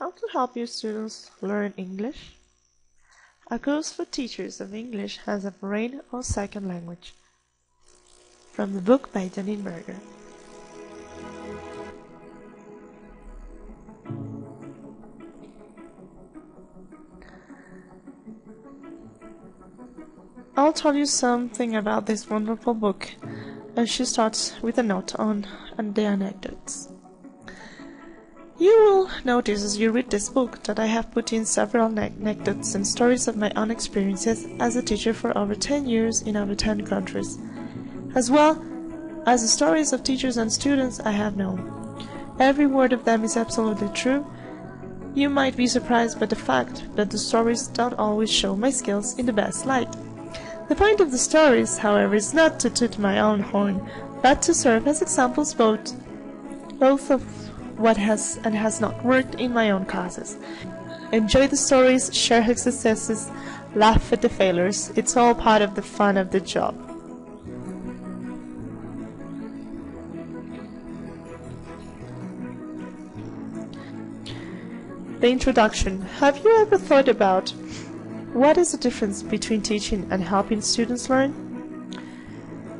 How to help your students learn English? A course for teachers of English has a brain or second language. From the book by Janine Berger. I'll tell you something about this wonderful book, and she starts with a note on the anecdotes. You will notice as you read this book that I have put in several anecdotes and stories of my own experiences as a teacher for over 10 years in over 10 countries, as well as the stories of teachers and students I have known. Every word of them is absolutely true. You might be surprised by the fact that the stories don't always show my skills in the best light. The point of the stories, however, is not to toot my own horn, but to serve as examples both of what has and has not worked in my own classes. Enjoy the stories, share her successes, laugh at the failures. It's all part of the fun of the job. The introduction. Have you ever thought about what is the difference between teaching and helping students learn?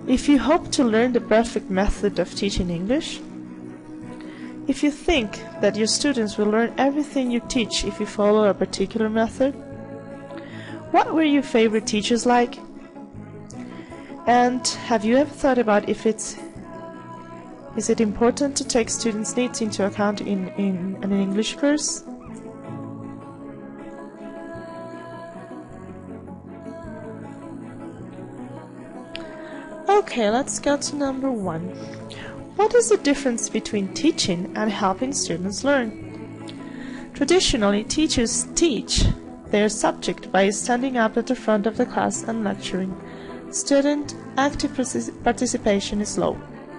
If you hope to learn the perfect method of teaching English, if you think that your students will learn everything you teach if you follow a particular method, what were your favorite teachers like? And have you ever thought about is it important to take students' needs into account in an English course? Okay, let's go to number 1. What is the difference between teaching and helping students learn? Traditionally, teachers teach their subject by standing up at the front of the class and lecturing. Student active participation is low.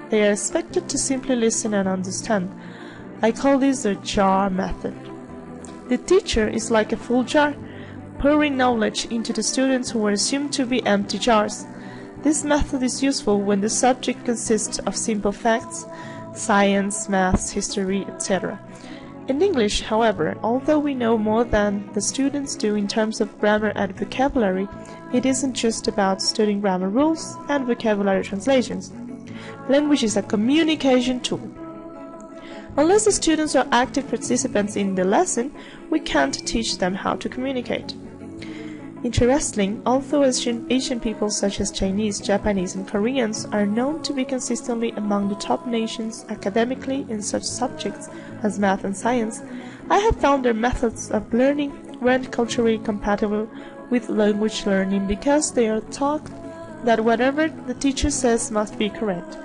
They are expected to simply listen and understand. I call this the jar method. The teacher is like a full jar, pouring knowledge into the students who are assumed to be empty jars. This method is useful when the subject consists of simple facts, science, maths, history, etc. In English, however, although we know more than the students do in terms of grammar and vocabulary, it isn't just about studying grammar rules and vocabulary translations. Language is a communication tool. Unless the students are active participants in the lesson, we can't teach them how to communicate. Interestingly, although Asian peoples such as Chinese, Japanese, and Koreans are known to be consistently among the top nations academically in such subjects as math and science, I have found their methods of learning weren't culturally compatible with language learning because they are taught that whatever the teacher says must be correct.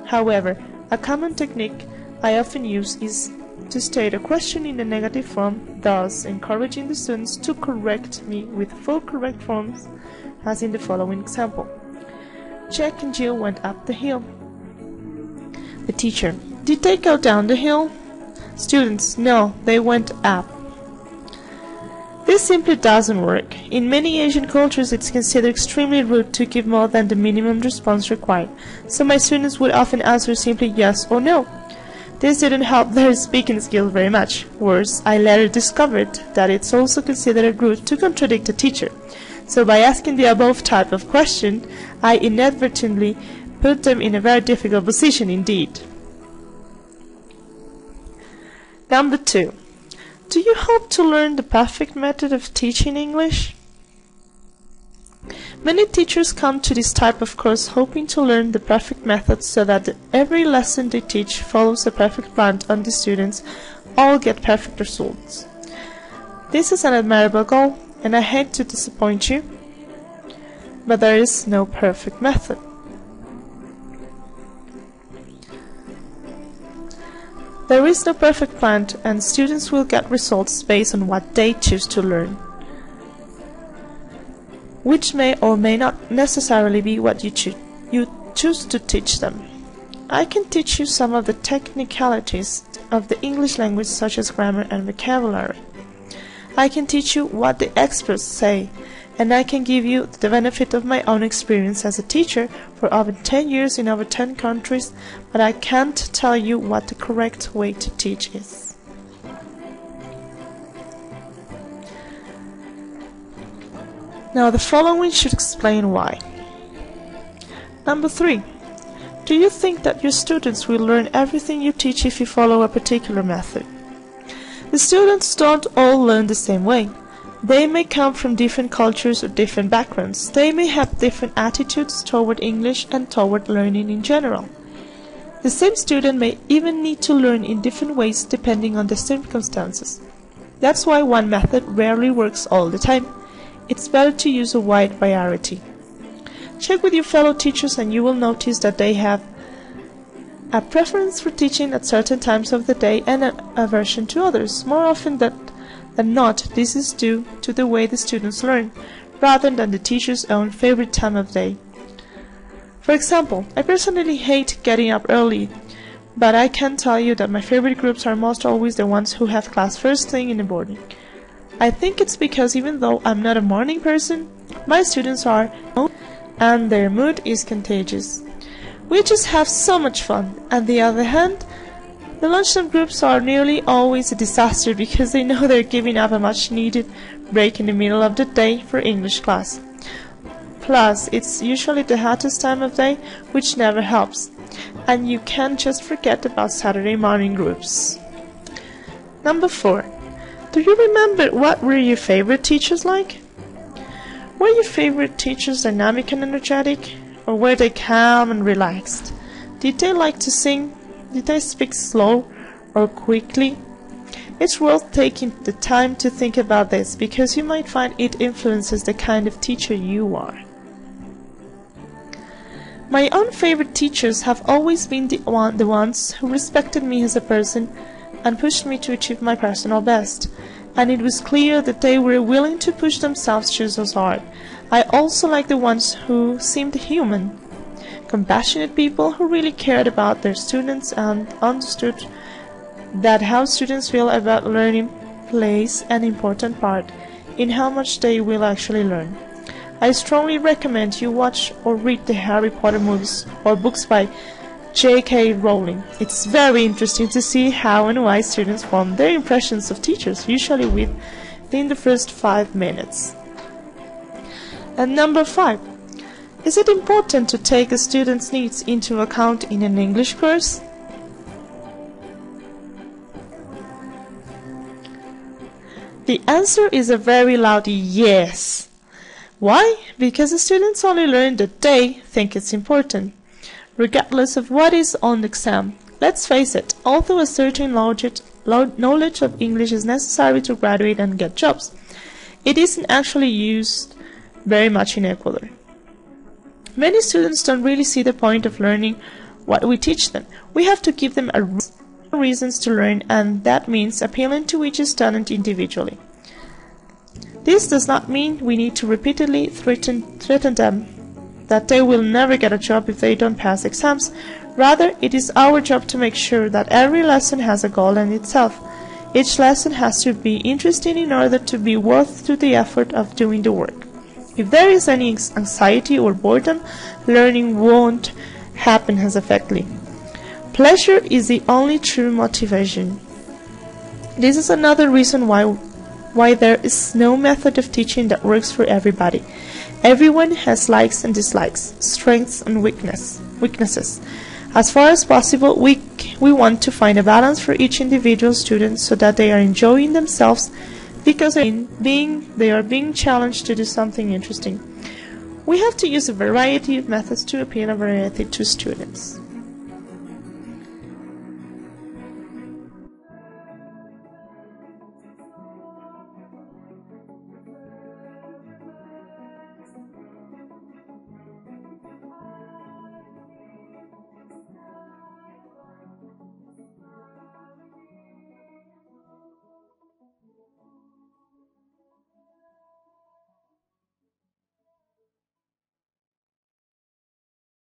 However, a common technique I often use is to state a question in the negative form, thus encouraging the students to correct me with full correct forms, as in the following example. Jack and Jill went up the hill. The teacher: did they go down the hill? Students: no, they went up. This simply doesn't work. In many Asian cultures, it's considered extremely rude to give more than the minimum response required, so my students would often answer simply yes or no. This didn't help their speaking skills very much. Worse, I later discovered that it's also considered rude to contradict a teacher. So by asking the above type of question, I inadvertently put them in a very difficult position indeed. Number 2. Do you hope to learn the perfect method of teaching English? Many teachers come to this type of course hoping to learn the perfect method so that every lesson they teach follows a perfect plan and the students all get perfect results. This is an admirable goal, and I hate to disappoint you, but there is no perfect method. There is no perfect plan, and students will get results based on what they choose to learn, which may or may not necessarily be what you choose to teach them. I can teach you some of the technicalities of the English language, such as grammar and vocabulary. I can teach you what the experts say, and I can give you the benefit of my own experience as a teacher for over 10 years in over 10 countries, but I can't tell you what the correct way to teach is. Now the following should explain why. Number 3. Do you think that your students will learn everything you teach if you follow a particular method? The students don't all learn the same way. They may come from different cultures or different backgrounds. They may have different attitudes toward English and toward learning in general. The same student may even need to learn in different ways depending on the circumstances. That's why one method rarely works all the time. It's better to use a wide variety. Check with your fellow teachers and you will notice that they have a preference for teaching at certain times of the day and an aversion to others. More often than not, this is due to the way the students learn, rather than the teacher's own favorite time of day. For example, I personally hate getting up early, but I can tell you that my favorite groups are most always the ones who have class first thing in the morning. I think it's because even though I'm not a morning person, my students are, and their mood is contagious. We just have so much fun. On the other hand, the lunchtime groups are nearly always a disaster because they know they're giving up a much needed break in the middle of the day for English class. Plus, it's usually the hottest time of day, which never helps. And you can't just forget about Saturday morning groups. Number 4. Do you remember what were your favorite teachers like? Were your favorite teachers dynamic and energetic? Or were they calm and relaxed? Did they like to sing? Did they speak slow or quickly? It's worth taking the time to think about this because you might find it influences the kind of teacher you are. My own favorite teachers have always been the ones who respected me as a person and pushed me to achieve my personal best, and it was clear that they were willing to push themselves just as hard. I also like the ones who seemed human, compassionate people who really cared about their students and understood that how students feel about learning plays an important part in how much they will actually learn. I strongly recommend you watch or read the Harry Potter movies or books by J.K. Rowling. It's very interesting to see how and why students form their impressions of teachers, usually within the first 5 minutes. And number 5. Is it important to take a student's needs into account in an English course? The answer is a very loud yes. Why? Because the students only learn that they think it's important, regardless of what is on the exam. Let's face it, although a certain knowledge of English is necessary to graduate and get jobs, it isn't actually used very much in Ecuador. Many students don't really see the point of learning what we teach them. We have to give them reasons to learn, and that means appealing to each student individually. This does not mean we need to repeatedly threaten them that they will never get a job if they don't pass exams. Rather, it is our job to make sure that every lesson has a goal in itself. Each lesson has to be interesting in order to be worth to the effort of doing the work. If there is any anxiety or boredom, learning won't happen as effectively. Pleasure is the only true motivation. This is another reason why there is no method of teaching that works for everybody. Everyone has likes and dislikes, strengths and weaknesses. As far as possible, we want to find a balance for each individual student so that they are enjoying themselves because they are being challenged to do something interesting. We have to use a variety of methods to appeal a variety to students.